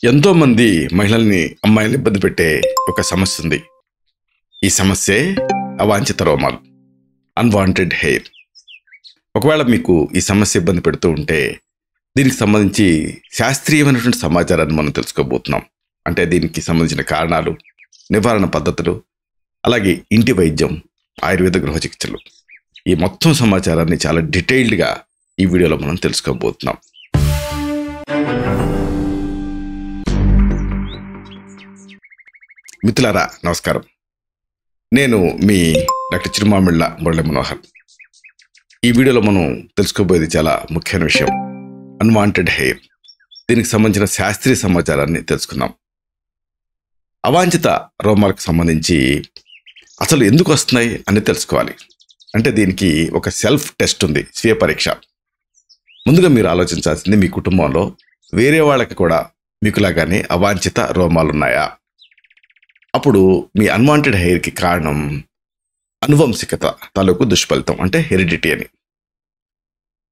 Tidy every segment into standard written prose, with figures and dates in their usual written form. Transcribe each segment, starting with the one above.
ఎంతోమంది మహిళల్ని అమ్మాయిల్ని ఇబ్బంది పెట్టే ఒక సమస్య ఉంది. ఈ సమస్యే అవాంఛిత రోమాలు, అన్వాంటెడ్ హెయిర్. ఒకవేళ మీకు ఈ సమస్య ఇబ్బంది పెడుతూ ఉంటే దీనికి సంబంధించి శాస్త్రీయమైనటువంటి సమాచారాన్ని మనం తెలుసుకోబోతున్నాం. అంటే దీనికి సంబంధించిన కారణాలు, నివారణ పద్ధతులు, అలాగే ఇంటి వైద్యం, ఆయుర్వేద గృహ చికిత్సలు, ఈ మొత్తం సమాచారాన్ని చాలా డీటెయిల్డ్గా ఈ వీడియోలో మనం తెలుసుకోబోతున్నాం. మిత్రులారా నమస్కారం. నేను మీ డాక్టర్ చిరుమామిళ్ళ మురళీ మనోహర్. ఈ వీడియోలో మనం తెలుసుకోబోయేది చాలా ముఖ్యమైన విషయం, అన్వాంటెడ్ హెయిర్. దీనికి సంబంధించిన శాస్త్రీయ సమాచారాన్ని తెలుసుకుందాం. అవాంఛిత రోమాలకు సంబంధించి అసలు ఎందుకు వస్తున్నాయి అని తెలుసుకోవాలి. అంటే దీనికి ఒక సెల్ఫ్ టెస్ట్ ఉంది, స్వీయ పరీక్ష. ముందుగా మీరు ఆలోచించాల్సింది, మీ కుటుంబంలో వేరే వాళ్ళకి కూడా మీకులాగానే అవాంఛిత రోమాలు ఉన్నాయా? అప్పుడు మీ అన్వాంటెడ్ హెయిర్కి కారణం అనువంశికత తాలూకు దుష్ఫలితం, అంటే హెరిడిటీ అని.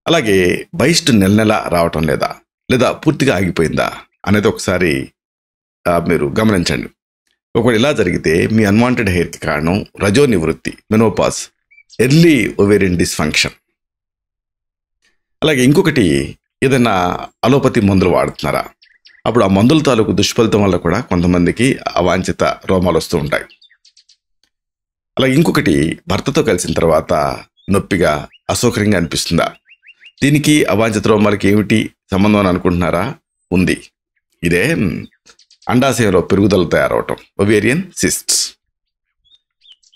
అలాగే బహిష్టు నెల రావటం లేదా పూర్తిగా ఆగిపోయిందా అనేది ఒకసారి మీరు గమనించండి. ఒకవేళ ఇలా జరిగితే మీ అన్వాంటెడ్ హెయిర్కి కారణం రజో నివృత్తి, మెనోపాజ్, ఎర్లీ ఓవేరియన్ డిస్ఫంక్షన్. అలాగే ఇంకొకటి, ఏదైనా అలోపతి మందులు వాడుతున్నారా? అప్పుడు ఆ మందుల తాలూకు దుష్ఫలితం వల్ల కూడా కొంతమందికి అవాంఛిత రోమాలు వస్తూ ఉంటాయి. అలాగే ఇంకొకటి, భర్తతో కలిసిన తర్వాత నొప్పిగా, అసౌకర్యంగా అనిపిస్తుందా? దీనికి అవాంఛిత రోమాలకి ఏమిటి సంబంధం అని అనుకుంటున్నారా? ఉంది. ఇదే అండాశయంలో పెరుగుదల తయారవటం, ఒవేరియన్ సిస్ట్స్.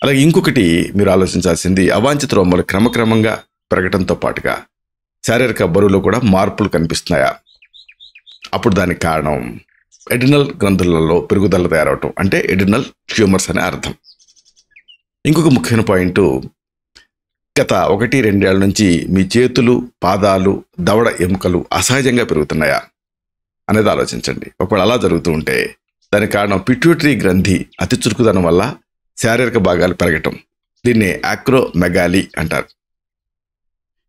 అలాగే ఇంకొకటి మీరు ఆలోచించాల్సింది, అవాంఛిత రోమాలు క్రమక్రమంగా పెరగడంతో పాటుగా శారీరక బరువులో కూడా మార్పులు కనిపిస్తున్నాయా? అప్పుడు దానికి కారణం ఎడినల్ గ్రంథులలో పెరుగుదల తయారవటం, అంటే ఎడినల్ ట్యూమర్స్ అనే అర్థం. ఇంకొక ముఖ్యమైన పాయింట్, గత 1-2 ఏళ్ల నుంచి మీ చేతులు, పాదాలు, దవడ ఎముకలు అసహజంగా పెరుగుతున్నాయా అనేది ఆలోచించండి. ఒకవేళ అలా జరుగుతూ ఉంటే దానికి కారణం పిట్యూటరీ గ్రంథి అతి చురుకుదనం వల్ల శారీరక భాగాలు పెరగటం. దీన్ని యాక్రోమెగాలీ అంటారు.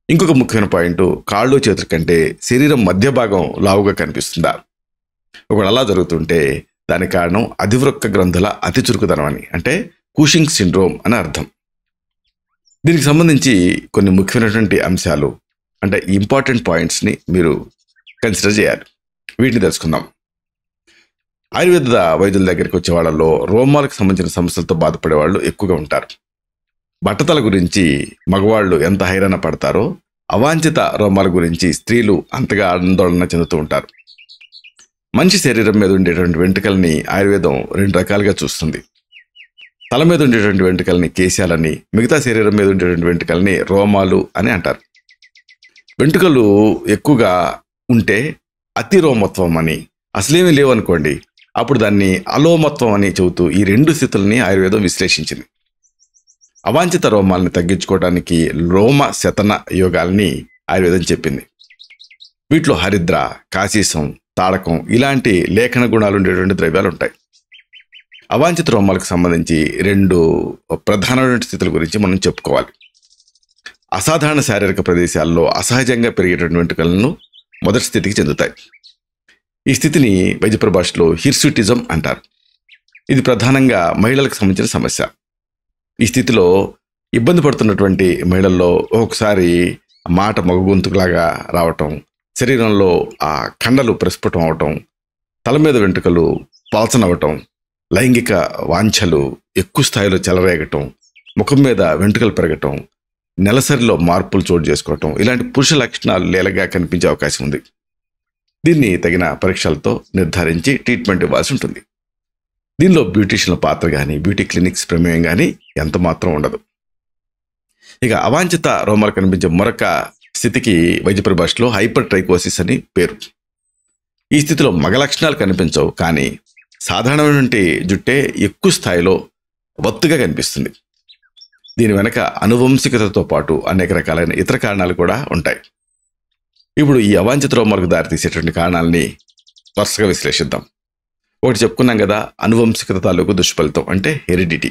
ఇంకొక ముఖ్యమైన పాయింట్, కాళ్ళు చేతుల కంటే శరీరం మధ్య భాగం లావుగా కనిపిస్తుందా? ఒకవేళ అలా జరుగుతుంటే దానికి కారణం అధివృక్క గ్రంథుల అతి చురుకుదనం అని, అంటే కూషింగ్ సిండ్రోమ్ అని అర్థం. దీనికి సంబంధించి కొన్ని ముఖ్యమైనటువంటి అంశాలు, అంటే ఇంపార్టెంట్ పాయింట్స్ని మీరు కన్సిడర్ చేయాలి. వీటిని తెలుసుకుందాం. ఆయుర్వేద వైద్యుల దగ్గరికి వచ్చే వాళ్ళలో రోమాలకు సంబంధించిన సమస్యలతో బాధపడే వాళ్ళు ఎక్కువగా ఉంటారు. బట్టతల గురించి మగవాళ్ళు ఎంత హైరాణ పడతారో, అవాంఛిత రోమాల గురించి స్త్రీలు అంతగా ఆందోళన చెందుతూ ఉంటారు. మనిషి శరీరం మీద ఉండేటువంటి వెంట్రుకల్ని ఆయుర్వేదం 2 రకాలుగా చూస్తుంది. తల మీద ఉండేటువంటి వెంట్రుకల్ని కేశాలని, మిగతా శరీరం మీద ఉండేటువంటి వెంట్రుకల్ని రోమాలు అని అంటారు. వెంట్రుకలు ఎక్కువగా ఉంటే అతి రోమత్వం అని, అసలేమీ లేవు అనుకోండి, అప్పుడు దాన్ని అలోమత్వం అని చెబుతూ ఈ 2 స్థితుల్ని ఆయుర్వేదం విశ్లేషించింది. అవాంఛిత రోమాలని తగ్గించుకోవడానికి రోమ శతన యోగాల్ని ఆయుర్వేదం చెప్పింది. వీటిలో హరిద్ర, కాశీసం, తాడకం ఇలాంటి లేఖన గుణాలు ఉండేటువంటి ద్రవ్యాలు ఉంటాయి. అవాంఛిత రోమాలకు సంబంధించి 2 ప్రధానమైన స్థితుల గురించి మనం చెప్పుకోవాలి. అసాధారణ శారీరక ప్రదేశాల్లో అసహజంగా పెరిగేటువంటి వెంట్రుకలను మొదటి స్థితికి చెందుతాయి. ఈ స్థితిని వైద్య పరిభాషలో హిర్సుటిజం అంటారు. ఇది ప్రధానంగా మహిళలకు సంబంధించిన సమస్య. ఈ స్థితిలో ఇబ్బంది పడుతున్నటువంటి మహిళల్లో ఒకసారి మాట మగగొంతులాగా రావటం, శరీరంలో ఆ కండలు ప్రస్ఫుటం అవటం, తల మీద వెంట్రుకలు పాల్చనవ్వటం, లైంగిక వాంఛలు ఎక్కువ స్థాయిలో చెలరేగటం, ముఖం మీద వెంట్రుకలు పెరగటం, నెలసరిలో మార్పులు చోటు చేసుకోవటం, ఇలాంటి పురుష లక్షణాలు లీలగా కనిపించే అవకాశం ఉంది. దీన్ని తగిన పరీక్షలతో నిర్ధారించి ట్రీట్మెంట్ ఇవ్వాల్సి ఉంటుంది. దీనిలో బ్యూటీషియన్ల పాత్ర కానీ, బ్యూటీ క్లినిక్స్ ప్రమేయం కానీ ఎంత మాత్రం ఉండదు. ఇక అవాంఛిత రోమాలు కనిపించే మరొక స్థితికి వైద్య పరిభాషలో హైపర్ ట్రైకోసిస్ అని పేరు. ఈ స్థితిలో మగ లక్షణాలు కనిపించవు, కానీ సాధారణమైనటువంటి జుట్టే ఎక్కువ స్థాయిలో ఒత్తుగా కనిపిస్తుంది. దీని వెనక అనువంశికతతో పాటు అనేక రకాలైన ఇతర కారణాలు కూడా ఉంటాయి. ఇప్పుడు ఈ అవాంఛిత రోమాలకు దారితీసేటువంటి కారణాలని వరుసగా విశ్లేషిద్దాం. ఒకటి చెప్పుకున్నాం కదా, అనువంశికత తాలూకు దుష్ఫలితం, అంటే హెరిడిటీ.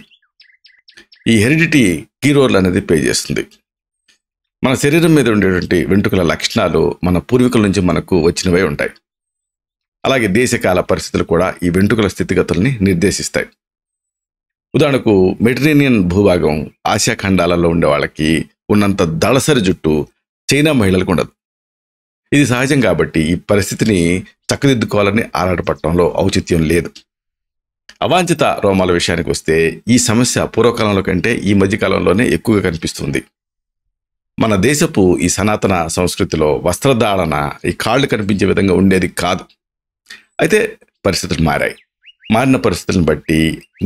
ఈ హెరిడిటీ కీ రోల్ అనేది ప్లే చేస్తుంది. మన శరీరం మీద ఉండేటువంటి వెంట్రుకల లక్షణాలు మన పూర్వీకుల నుంచి మనకు వచ్చినవే ఉంటాయి. అలాగే దేశకాల పరిస్థితులు కూడా ఈ వెంట్రుకల స్థితిగతుల్ని నిర్దేశిస్తాయి. ఉదాహరణకు మెడిటరేనియన్ భూభాగం ఆసియా ఖండాలలో ఉండే వాళ్ళకి ఉన్నంత దళసరి జుట్టు చైనా మహిళలకు ఉండదు. ఇది సహజం కాబట్టి ఈ పరిస్థితిని చక్కదిద్దుకోవాలని ఆరాటపడటంలో ఔచిత్యం లేదు. అవాంఛిత రోమాల విషయానికి వస్తే ఈ సమస్య పూర్వకాలంలో కంటే ఈ మధ్యకాలంలోనే ఎక్కువగా కనిపిస్తుంది. మన దేశపు ఈ సనాతన సంస్కృతిలో వస్త్రధారణ ఈ కాళ్ళు కనిపించే విధంగా ఉండేది కాదు. అయితే పరిస్థితులు మారాయి. మారిన పరిస్థితులను బట్టి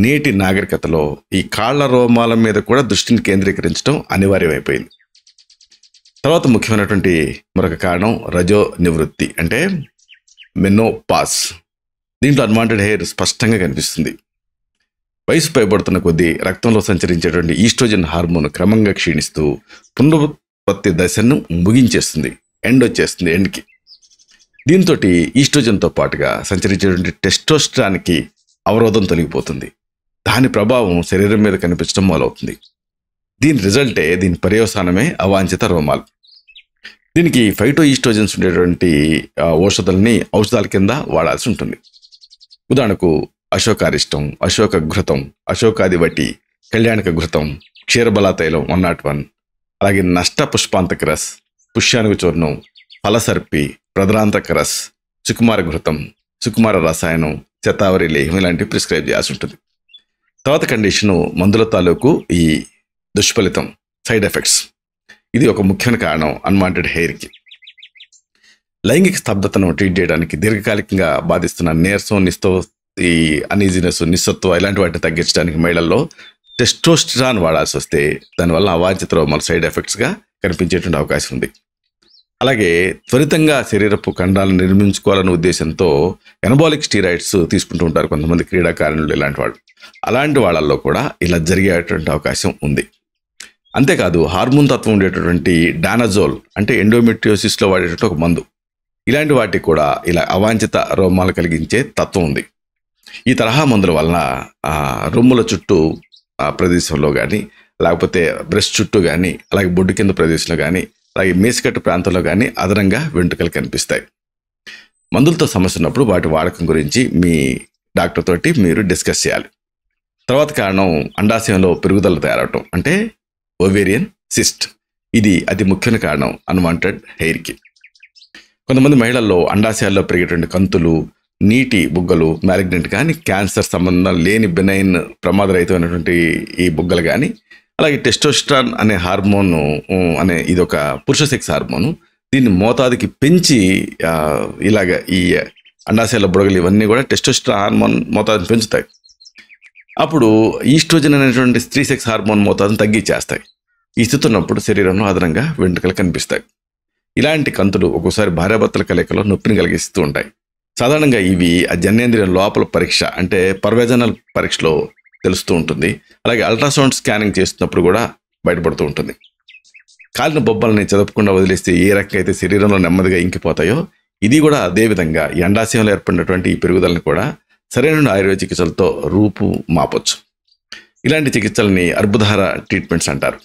నేటి నాగరికతలో ఈ కాళ్ల రోమాల మీద కూడా దృష్టిని కేంద్రీకరించడం అనివార్యమైపోయింది. తర్వాత ముఖ్యమైనటువంటి మరొక కారణం రజో నివృత్తి, అంటే మెనోపాజ్. దీంట్లో అన్వాంటెడ్ హెయిర్ స్పష్టంగా కనిపిస్తుంది. వయసు పైబడుతున్న కొద్దీ రక్తంలో సంచరించేటువంటి ఈస్ట్రోజన్ హార్మోన్ క్రమంగా క్షీణిస్తూ పునరుత్పత్తి దశను ముగించేస్తుంది, ఎండ్ వచ్చేస్తుంది ఎండ్కి. దీంతో ఈస్ట్రోజన్తో పాటుగా సంచరించేటువంటి టెస్టోస్టెరాన్కి అవరోధం తొలగిపోతుంది. దాని ప్రభావం శరీరం మీద కనిపించడం మొదలవుతుంది. దీని రిజల్టే, దీని పర్యవసానమే అవాంఛిత రోమాలు. దీనికి ఫైటో ఈస్ట్రోజన్స్ ఉండేటువంటి ఔషధాల కింద వాడాల్సి ఉంటుంది. ఉదాహరణకు అశోకారిష్టం, అశోక ఘృతం, అశోకాదివటి, కళ్యాణక ఘృతం, క్షీరబలా తైలం 101, అలాగే నష్ట పుష్పాంతక రస్, పుష్యానుగు చూర్ణం, ఫలసర్పి, ప్రధాంతక రస్, సుకుమార ఘృతం, సుకుమార రసాయనం, శతావరి లేహం ఇలాంటివి ప్రిస్క్రైబ్ చేయాల్సి ఉంటుంది. తర్వాత కండిషను మందుల తాలూకు ఈ దుష్ఫలితం, సైడ్ ఎఫెక్ట్స్. ఇది ఒక ముఖ్యమైన కారణం అన్వాంటెడ్ హెయిర్కి. లైంగిక స్తబ్దతను ట్రీట్ చేయడానికి దీర్ఘకాలికంగా బాధిస్తున్న నీరసం, ఈ అనీజినెస్, నిస్సత్వ ఇలాంటి వాటిని తగ్గించడానికి మహిళల్లో టెస్టోస్టెరాన్ వాడాల్సి వస్తే దానివల్ల అవాంఛిత రోమాలు సైడ్ ఎఫెక్ట్స్గా కనిపించేటువంటి అవకాశం ఉంది. అలాగే త్వరితంగా శరీరపు ఖండాలను నిర్మించుకోవాలనే ఉద్దేశంతో ఎనబాలిక్ స్టీరాయిడ్స్ తీసుకుంటూ ఉంటారు కొంతమంది క్రీడాకారులు ఇలాంటి వాళ్ళు. అలాంటి వాళ్ళల్లో కూడా ఇలా జరిగేటువంటి అవకాశం ఉంది. అంతేకాదు హార్మోన్ తత్వం ఉండేటటువంటి డానజోల్, అంటే ఎండోమెట్రియోసిస్లో వాడేటువంటి ఒక మందు, ఇలాంటి వాటికి కూడా ఇలా అవాంఛిత రోమాలు కలిగించే తత్వం ఉంది. ఈ తరహా మందుల వలన రొమ్ముల చుట్టూ ప్రదేశంలో కానీ, లేకపోతే బ్రెస్ట్ చుట్టూ కానీ, అలాగే బొడ్డు కింద ప్రదేశంలో కానీ, అలాగే మేసికట్టు ప్రాంతంలో కానీ అదనంగా వెంట్రుకలు కనిపిస్తాయి. మందులతో సమస్య ఉన్నప్పుడు వాటి వాడకం గురించి మీ డాక్టర్ తోటి మీరు డిస్కస్ చేయాలి. తర్వాత కారణం అండాశయంలో పెరుగుదల తయారవటం, అంటే ఓవేరియన్ సిస్ట్. ఇది అతి ముఖ్యమైన కారణం అన్వాంటెడ్ హెయిర్కి. కొంతమంది మహిళల్లో అండాశయాల్లో పెరిగేటువంటి కంతులు, నీటి బుగ్గలు, మ్యాలిగ్నెంట్ కానీ, క్యాన్సర్ సంబంధం లేని బెనైన్ ప్రమాదరహితమైనటువంటి ఈ బుగ్గలు కానీ, అలాగే టెస్టోస్టెరాన్ అనే హార్మోన్ అనే ఇదొక పురుష సెక్స్ హార్మోను, దీన్ని మోతాదుకి పెంచి ఇలాగ ఈ అండాశయాల బుడగలు ఇవన్నీ కూడా టెస్టోస్టెరాన్ హార్మోన్ మోతాదుని పెంచుతాయి. అప్పుడు ఈస్ట్రోజన్ అనేటువంటి స్త్రీ సెక్స్ హార్మోన్ మోతాదుని తగ్గించేస్తాయి. ఈ స్థితి ఉన్నప్పుడు శరీరంలో అదనంగా వెంట్రుకలు కనిపిస్తాయి. ఇలాంటి కంతులు ఒక్కోసారి భార్యాభర్తల కలయికలో నొప్పిని కలిగిస్తూ ఉంటాయి. సాధారణంగా ఇవి ఆ జనేంద్రియం లోపల పరీక్ష, అంటే పర్వేజనల్ పరీక్షలో తెలుస్తూ ఉంటుంది. అలాగే అల్ట్రాసౌండ్ స్కానింగ్ చేస్తున్నప్పుడు కూడా బయటపడుతూ ఉంటుంది. కాలిన బొబ్బల్ని చదపకుండా వదిలేస్తే ఏ రకంగా అయితే శరీరంలో నెమ్మదిగా ఇంకిపోతాయో, ఇది కూడా అదేవిధంగా ఈ అండాశయంలో ఏర్పడినటువంటి ఈ పెరుగుదలను కూడా సరైన ఆయుర్వేద చికిత్సలతో రూపు మాపొచ్చు. ఇలాంటి చికిత్సల్ని అర్బుదహార ట్రీట్మెంట్స్ అంటారు.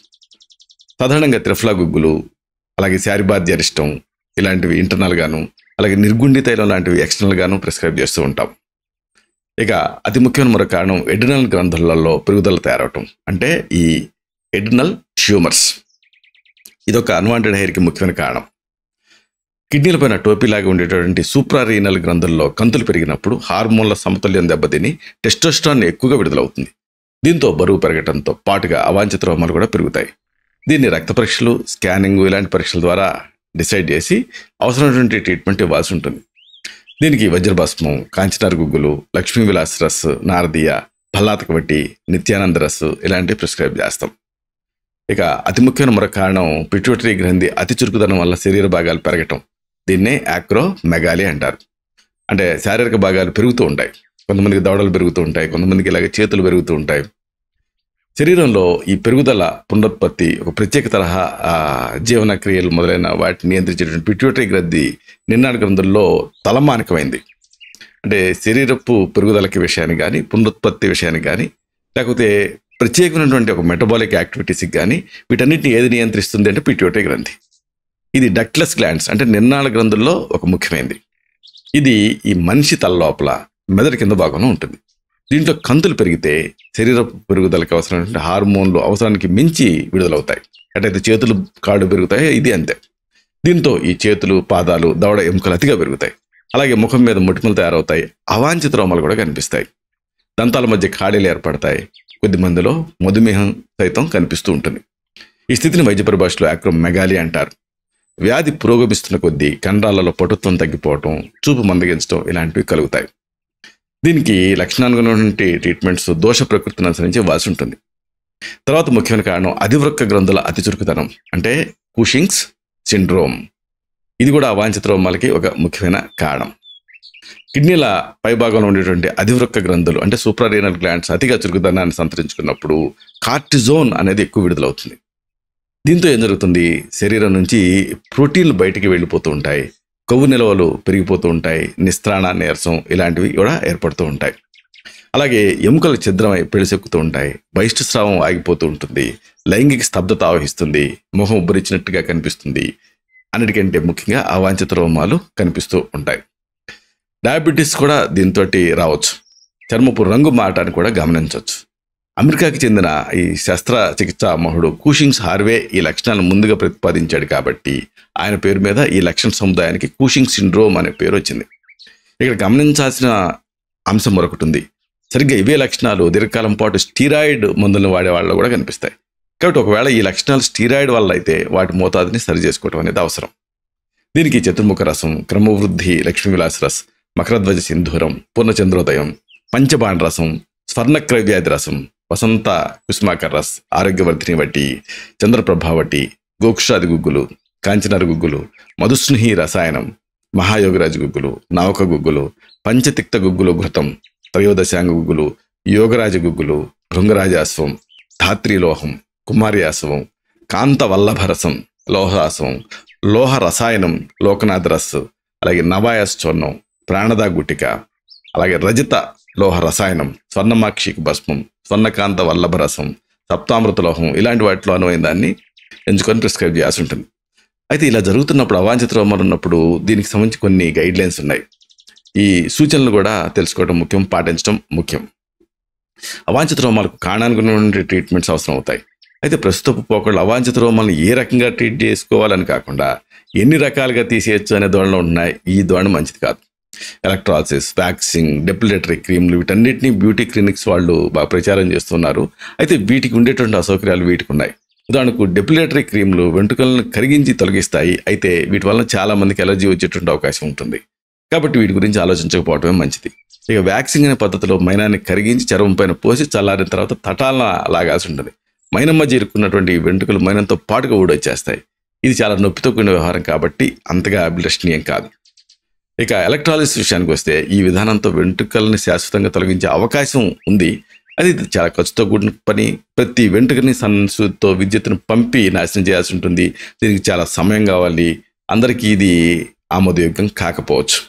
సాధారణంగా త్రిఫలా గుగ్గులు, అలాగే శారిబాద్య అరిష్టం ఇలాంటివి ఇంటర్నల్ గాను, అలాగే నిర్గుండి తైలం లాంటివి ఎక్స్టర్నల్ గాను ప్రిస్క్రైబ్ చేస్తూ ఉంటాం. ఇక అతి ముఖ్యమైన మరో కారణం ఎడ్రినల్ గ్రంథులలో పెరుగుదల తయారవటం, అంటే ఈ ఎడ్రినల్ ట్యూమర్స్. ఇదొక అన్వాంటెడ్ హెయిర్కి ముఖ్యమైన కారణం. కిడ్నీలపైన టోపీలాగా ఉండేటటువంటి సూప్రారీనల్ గ్రంథుల్లో కంతులు పెరిగినప్పుడు హార్మోన్ల సమతుల్యం దెబ్బతిని టెస్టోస్టెరాన్ ఎక్కువగా విడుదలవుతుంది. దీంతో బరువు పెరగడంతో పాటుగా అవాంఛిత రోమాలు కూడా పెరుగుతాయి. దీన్ని రక్త పరీక్షలు, స్కానింగ్ ఇలాంటి పరీక్షల ద్వారా డిసైడ్ చేసి అవసరమైనటువంటి ట్రీట్మెంట్ ఇవ్వాల్సి ఉంటుంది. దీనికి వజ్రభస్మం, కాంచనార్ గుగ్గులు, లక్ష్మీ విలాస్ రస్, నారదీయ, భల్లాతక వట్టి, నిత్యానంద రస్ ఇలాంటివి ప్రిస్క్రైబ్ చేస్తాం. ఇక అతి ముఖ్యమైన మరొక కారణం పిట్యూటరీ గ్రంథి అతి చురుకుదనం వల్ల శరీర భాగాలు పెరగటం. దీన్నే యాక్రోమెగాలి అంటారు. అంటే శారీరక భాగాలు పెరుగుతూ ఉంటాయి. కొంతమందికి దవడలు పెరుగుతూ ఉంటాయి, కొంతమందికి ఇలాగే చేతులు పెరుగుతూ ఉంటాయి. శరీరంలో ఈ పెరుగుదల, పునరుత్పత్తి, ఒక ప్రత్యేక తరహా జీవన క్రియలు మొదలైన వాటిని నియంత్రించేటువంటి పిట్యూటరీ గ్రంథి నిర్నాళ గ్రంథుల్లో తలమానికమైంది. అంటే శరీరపు పెరుగుదలకి విషయానికి కానీ, పునరుత్పత్తి విషయానికి కానీ, లేకపోతే ప్రత్యేకమైనటువంటి ఒక మెటబాలిక్ యాక్టివిటీస్కి కానీ వీటన్నిటిని ఏది నియంత్రిస్తుంది అంటే పిట్యూటరీ గ్రంథి. ఇది డక్ట్లెస్ గ్లాండ్స్, అంటే నిర్నాళ గ్రంథుల్లో ఒక ముఖ్యమైనది. ఇది ఈ మనిషి తల లోపల మెదడు కింద భాగంలో ఉంటుంది. దీంట్లో కంతులు పెరిగితే శరీర పెరుగుదలకు అవసరమైనటువంటి హార్మోన్లు అవసరానికి మించి విడుదలవుతాయి. ఎటైతే చేతులు కాళ్ళు పెరుగుతాయో ఇది అంతే. దీంతో ఈ చేతులు, పాదాలు, దవడ ఎముకలు అతిగా పెరుగుతాయి. అలాగే ముఖం మీద మొటిమలు తయారవుతాయి. అవాంఛిత రోమాలు కూడా కనిపిస్తాయి. దంతాల మధ్య ఖాళీలు ఏర్పడతాయి. కొద్ది మందిలో మధుమేహం సైతం కనిపిస్తూ ఉంటుంది. ఈ స్థితిని వైద్య పరిభాషలో యాక్రోమెగాలి అంటారు. వ్యాధి పురోగమిస్తున్న కొద్దీ కండరాలలో పటుత్వం తగ్గిపోవటం, చూపు మందగించడం ఇలాంటివి కలుగుతాయి. దీనికి లక్షణానుగుణమైనటువంటి ట్రీట్మెంట్స్ దోష ప్రకృతిని అనుసరించి ఇవ్వాల్సి ఉంటుంది. తర్వాత ముఖ్యమైన కారణం అధివృక్క గ్రంథుల అతి చురుకుతనం, అంటే కుషింగ్స్ సిండ్రోమ్. ఇది కూడా అవాంఛిత రోమాలకి ఒక ముఖ్యమైన కారణం. కిడ్నీల పైభాగంలో ఉండేటువంటి అధివృక్క గ్రంథులు అంటే సూప్రారీనల్ గ్లాండ్స్ అతిగా చురుకుదనాన్ని సంతరించుకున్నప్పుడు కార్టిజోన్ అనేది ఎక్కువ విడుదలవుతుంది. దీంతో ఏం జరుగుతుంది, శరీరం నుంచి ప్రోటీన్లు బయటికి వెళ్ళిపోతూ ఉంటాయి, కొవ్వు నిల్వలు పెరిగిపోతూ ఉంటాయి, నిస్త్రాణ, నీరసం ఇలాంటివి కూడా ఏర్పడుతూ ఉంటాయి. అలాగే ఎముకలు ఛిద్రమై పెళిసెక్కుతూ ఉంటాయి, బహిష్ఠస్రావం ఆగిపోతూ ఉంటుంది, లైంగిక స్తబ్దత ఆవహిస్తుంది, ముఖం ఉబ్బరించినట్టుగా కనిపిస్తుంది. అన్నిటికంటే ముఖ్యంగా అవాంఛిత రోమాలు కనిపిస్తూ ఉంటాయి. డయాబెటీస్ కూడా దీంతో రావచ్చు. చర్మపు రంగు మారటాన్ని కూడా గమనించవచ్చు. అమెరికాకి చెందిన ఈ శస్త్రచికిత్సా మహుడు కూషింగ్స్ హార్వే ఈ లక్షణాలను ముందుగా ప్రతిపాదించాడు కాబట్టి ఆయన పేరు మీద ఈ లక్షణ సముదాయానికి కూషింగ్ సిండ్రోమ్ అనే పేరు వచ్చింది. ఇక్కడ గమనించాల్సిన అంశం మరొకటి ఉంది. సరిగ్గా ఇవే లక్షణాలు దీర్ఘకాలం పాటు స్టీరాయిడ్ మందులను వాడే వాళ్ళలో కూడా కనిపిస్తాయి. కాబట్టి ఒకవేళ ఈ లక్షణాలు స్టీరాయిడ్ వల్ల అయితే వాటి మోతాదుని సరి చేసుకోవడం అనేది అవసరం. దీనికి చతుర్ముఖ రసం, క్రమవృద్ధి లక్ష్మీ విలాస్ రస్, మకరధ్వజ సింధూరం, పూర్ణచంద్రోదయం, పంచబాణ రసం, స్వర్ణక్రవ్యాధి రసం, వసంత కుసుమాకర్ రస్, ఆరోగ్యవర్ధిని వటి, చంద్రప్రభావటి, గోక్షాది గుగ్గులు, కాంచనార గుగ్గులు, మధుస్నుహి రసాయనం, మహాయోగరాజ గుగ్గులు, నవక గుగ్గులు, పంచతిక్త గుగ్గులు ఘృతం, త్రయోదశాంగ గుగ్గులు, యోగరాజ గుగ్గులు, భృంగరాజాశ్వం, ధాత్రిలోహం, కుమార్యాసవం, కాంతవల్లభరసం, లోహాసవం, లోహ రసాయనం, లోకనాథ రస్, అలాగే నవాయాశ్చూర్ణం, ప్రాణదా గుటిక, అలాగే రజత లోహ రసాయనం, స్వర్ణమాక్షిక భస్మం, స్వర్ణకాంత వల్లభ రసం, సప్తామృత లోహం ఇలాంటి వాటిలో అనువైన దాన్ని ఎంచుకొని ప్రిస్క్రైబ్ చేయాల్సి ఉంటుంది. అయితే ఇలా జరుగుతున్నప్పుడు అవాంఛిత రోమాలు ఉన్నప్పుడు దీనికి సంబంధించి కొన్ని గైడ్ లైన్స్ ఉన్నాయి. ఈ సూచనలు కూడా తెలుసుకోవడం ముఖ్యం, పాటించడం ముఖ్యం. అవాంఛిత రోమాలకు కారణానుగుణమైన ట్రీట్మెంట్స్ అవసరం అవుతాయి. అయితే ప్రస్తుతపు పోకళ్ళు అవాంఛిత రోమాలను ఏ రకంగా ట్రీట్ చేసుకోవాలని కాకుండా ఎన్ని రకాలుగా తీసేయచ్చు అనే ధోరణిలో ఉంటున్నాయి. ఈ ధోరణి మంచిది కాదు. ఎలక్ట్రాలసిస్, వ్యాక్సింగ్, డెపిలేటరీ క్రీమ్లు వీటన్నిటిని బ్యూటీ క్లినిక్స్ వాళ్ళు బాగా ప్రచారం చేస్తున్నారు. అయితే వీటికి ఉండేటువంటి అసౌకర్యాలు వీటికి ఉన్నాయి. ఉదాహరణకు డెపిలేటరీ క్రీమ్లు వెంట్రుకలను కరిగించి తొలగిస్తాయి. అయితే వీటి వలన చాలా మందికి ఎలర్జీ వచ్చేటువంటి అవకాశం ఉంటుంది. కాబట్టి వీటి గురించి ఆలోచించకపోవడమే మంచిది. ఇక వ్యాక్సింగ్ అనే పద్ధతిలో మైనాన్ని కరిగించి చర్మం పైన పోసి చల్లారిన తర్వాత తటాలన లాగాల్సి ఉంటుంది. మైనం మధ్య ఇరుక్కున్నటువంటి వెంట్రుకలు మైనంతో పాటుగా ఊడొచ్చేస్తాయి. ఇది చాలా నొప్పితో కూడిన వ్యవహారం కాబట్టి అంతగా అభిలషణీయం కాదు. ఇక ఎలక్ట్రాలిసిస్ విషయానికి వస్తే ఈ విధానంతో వెంట్రుకల్ని శాశ్వతంగా తొలగించే అవకాశం ఉంది. అది చాలా ఖర్చుతో కూడిన పని. ప్రతి వెంట్రుకని సన్సుతో విద్యుత్తును పంపి నాశనం చేయాల్సి ఉంటుంది. దీనికి చాలా సమయం కావాలి. అందరికీ ఇది ఆమోదయోగ్యం కాకపోవచ్చు.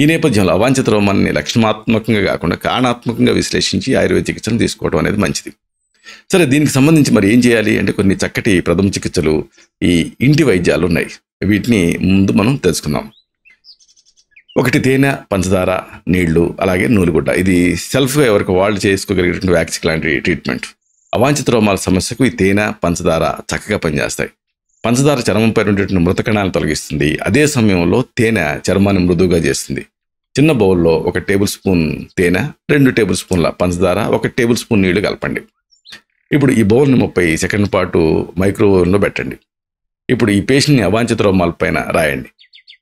ఈ నేపథ్యంలో అవాంఛిత రోమాన్ని లక్షణాత్మకంగా కాకుండా కారణాత్మకంగా విశ్లేషించి ఆయుర్వేద చికిత్సను తీసుకోవడం అనేది మంచిది. సరే, దీనికి సంబంధించి మరి ఏం చేయాలి అంటే కొన్ని చక్కటి ప్రథమ చికిత్సలు, ఈ ఇంటి వైద్యాలు ఉన్నాయి. వీటిని ముందు మనం తెలుసుకుందాం. ఒకటి తేనె, పంచదార, నీళ్లు, అలాగే నూలుగుడ్డ. ఇది సెల్ఫ్గా ఎవరికి వాళ్ళు చేసుకోగలిగేటువంటి వ్యాక్సిన్ లాంటి ట్రీట్మెంట్. అవాంఛిత రోమాల సమస్యకు ఈ తేనె, పంచదార చక్కగా పనిచేస్తాయి. పంచదార చర్మంపై ఉండేటువంటి మృత కణాలను తొలగిస్తుంది. అదే సమయంలో తేనె చర్మాన్ని మృదువుగా చేస్తుంది. చిన్న బౌల్లో 1 టేబుల్ స్పూన్ తేనె, 2 టేబుల్ స్పూన్ల పంచదార, 1 టేబుల్ స్పూన్ నీళ్లు కలపండి. ఇప్పుడు ఈ బౌల్ని 30 సెకండ్ల పాటు మైక్రోవేవ్లో పెట్టండి. ఇప్పుడు ఈ పేస్ట్ని అవాంఛిత రోమాల పైన రాయండి.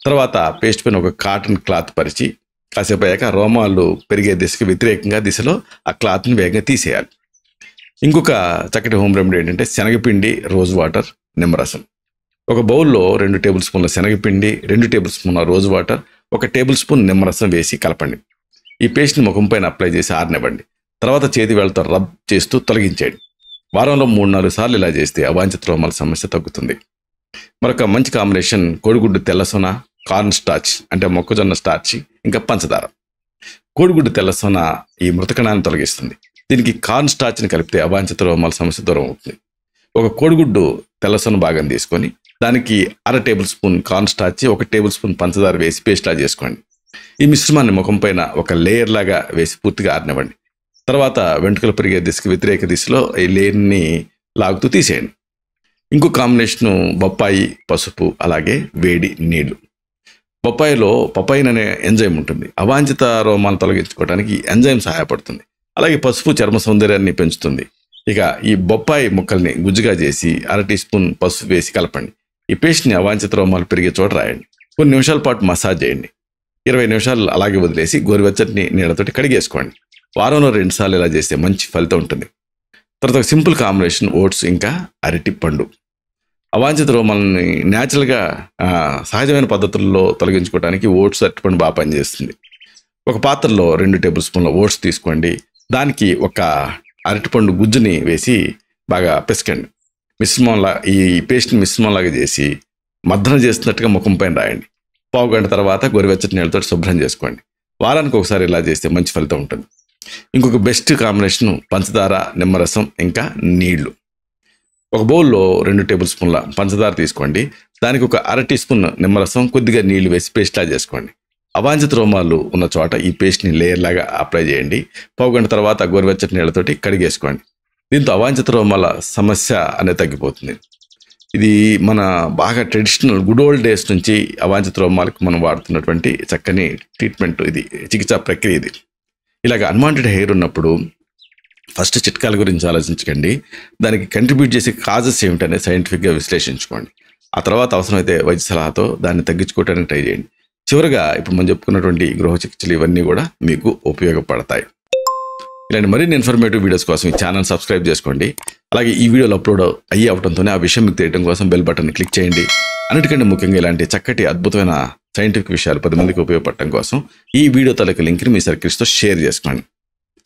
తర్వాత పేస్ట్ పైన ఒక కాటన్ క్లాత్ పరిచి కాసేపు అయ్యాక రోమాలు పెరిగే దిశకి వ్యతిరేకంగా దిశలో ఆ క్లాత్ని వేగంగా తీసేయాలి. ఇంకొక చక్కటి హోమ్ రెమెడీ ఏంటంటే శనగపిండి, రోజ్ వాటర్, నిమ్మరసం. ఒక బౌల్లో 2 టేబుల్ స్పూన్ల శనగపిండి, 2 టేబుల్ స్పూన్ల రోజ్ వాటర్, 1 టేబుల్ స్పూన్ నిమ్మరసం వేసి కలపండి. ఈ పేస్ట్ని ముఖం పైన అప్లై చేసి ఆరనివ్వండి. తర్వాత చేతి వేళ్ళతో రబ్ చేస్తూ తొలగించేయండి. వారంలో 3-4 సార్లు ఇలా చేస్తే అవాంఛిత రోమాల సమస్య తగ్గుతుంది. మరొక మంచి కాంబినేషన్ కోడిగుడ్డు తెల్లసొన, కార్న్ స్టార్చ్ అంటే మొక్కజొన్న స్టార్చ్, ఇంకా పంచదార. కోడిగుడ్డు తెల్లసొన ఈ మృతకణాన్ని తొలగిస్తుంది. దీనికి కార్న్ స్టార్చ్ని కలిపితే అవాంఛిత రోమాల సమస్య దూరం అవుతుంది. ఒక కోడిగుడ్డు తెల్లసొన భాగం తీసుకొని దానికి 1/2 table spoon corn starch, 1 table spoon పంచదార వేసి పేస్ట్లా చేసుకోండి. ఈ మిశ్రమాన్ని ముఖం పైన ఒక లేయర్ లాగా వేసి పూర్తిగా ఆరనివ్వండి. తర్వాత వెంట్రుకలు పెరిగే దిశకి వ్యతిరేక దిశలో ఈ లేయర్ని లాగుతూ తీసేయండి. ఇంకో కాంబినేషను బొప్పాయి, పసుపు, అలాగే వేడి నీళ్లు. బొప్పాయిలో పపైన్ అనే ఎంజైమ్ ఉంటుంది. అవాంఛిత రోమాలను తొలగించుకోవడానికి ఈ ఎంజైమ్ సహాయపడుతుంది. అలాగే పసుపు చర్మ సౌందర్యాన్ని పెంచుతుంది. ఇక ఈ బొప్పాయి ముక్కల్ని గుజ్జుగా చేసి 1/2 టీ స్పూన్ పసుపు వేసి కలపండి. ఈ పేస్ట్ని అవాంఛిత రోమాలు పెరిగే చోట రాయండి. కొన్ని నిమిషాల పాటు మసాజ్ చేయండి. 20 నిమిషాలు అలాగే వదిలేసి గోరువెచ్చని నీళ్ళతోటి కడిగేసుకోండి. వారంలో 2 సార్లు ఇలా చేస్తే మంచి ఫలితం ఉంటుంది. తర్వాత ఒక సింపుల్ కాంబినేషన్ ఓట్స్ ఇంకా అరటి పండు. అవాంఛిత రోమాలని న్యాచురల్గా సహజమైన పద్ధతుల్లో తొలగించుకోవడానికి ఓట్స్, అరటిపండు బాగా పనిచేస్తుంది. ఒక పాత్రలో 2 టేబుల్ స్పూన్ల ఓట్స్ తీసుకోండి. దానికి ఒక అరటిపండు గుజ్జుని వేసి బాగా పిసకండి. ఈ పేస్ట్ని మిశ్రమంలాగా చేసి మద్దన చేస్తున్నట్టుగా ముఖం పైన రాయండి. పావు గంట తర్వాత గోరువెచ్చటి నీళ్ళతో శుభ్రం చేసుకోండి. వారానికి ఒకసారి ఇలా చేస్తే మంచి ఫలితం ఉంటుంది. ఇంకొక బెస్ట్ కాంబినేషన్ పంచదార, నిమ్మరసం ఇంకా నీళ్లు. ఒక బౌల్లో 2 టేబుల్ స్పూన్ల పంచదార తీసుకోండి. దానికి ఒక 1/2 టీ స్పూన్ నిమ్మరసం, కొద్దిగా నీళ్లు వేసి పేస్ట్లా చేసుకోండి. అవాంఛిత రోమాలు ఉన్న చోట ఈ పేస్ట్ని లేయర్ లాగా అప్లై చేయండి. పావు గంట తర్వాత గోరువెచ్చటి నీళ్ళతోటి కడిగేసుకోండి. దీంతో అవాంఛిత రోమాల సమస్య అనేది తగ్గిపోతుంది. ఇది మన బాగా ట్రెడిషనల్ గుడ్ ఓల్డ్ డేస్ నుంచి అవాంఛిత రోమాలకు మనం వాడుతున్నటువంటి చక్కని ట్రీట్మెంట్, ఇది చికిత్సా ప్రక్రియ. ఇది ఇలాగ అన్వాంటెడ్ హెయిర్ ఉన్నప్పుడు ఫస్ట్ చిట్కాల గురించి ఆలోచించకండి. దానికి కంట్రిబ్యూట్ చేసే కాజెస్ ఏమిటనేది సైంటిఫిక్గా విశ్లేషించుకోండి. ఆ తర్వాత అవసరమైతే వైద్య సలహాతో దాన్ని తగ్గించుకోవడానికి ట్రై చేయండి. చివరిగా ఇప్పుడు మనం చెప్పుకున్నటువంటి గృహ చికిత్సలు ఇవన్నీ కూడా మీకు ఉపయోగపడతాయి. ఇలాంటి మరిన్ని ఇన్ఫర్మేటివ్ వీడియోస్ కోసం ఈ ఛానల్ సబ్స్క్రైబ్ చేసుకోండి. అలాగే ఈ వీడియోలు అప్లోడ్ అవడంతోనే ఆ విషయం మీకు తెలియడం కోసం బెల్ బటన్ని క్లిక్ చేయండి. అన్నిటికంటే ముఖ్యంగా ఇలాంటి చక్కటి అద్భుతమైన సైంటిఫిక్ విషయాలు 10 మందికి ఉపయోగపడటం కోసం ఈ వీడియో తాలూకు లింక్ని మీ సర్కిల్స్తో షేర్ చేసుకోండి.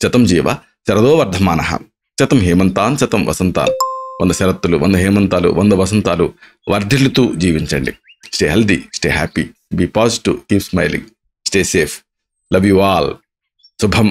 శతం జీవ శరదో వర్ధమానః, శతం హేమంతాన్ శతం వసంతాన్. 100 శరత్తులు, 100 హేమంతాలు, 100 వసంతాలు వర్ధిల్లుతూ జీవించండి. Stay healthy, stay happy, be positive, keep smiling, stay safe. Love you all. శుభం.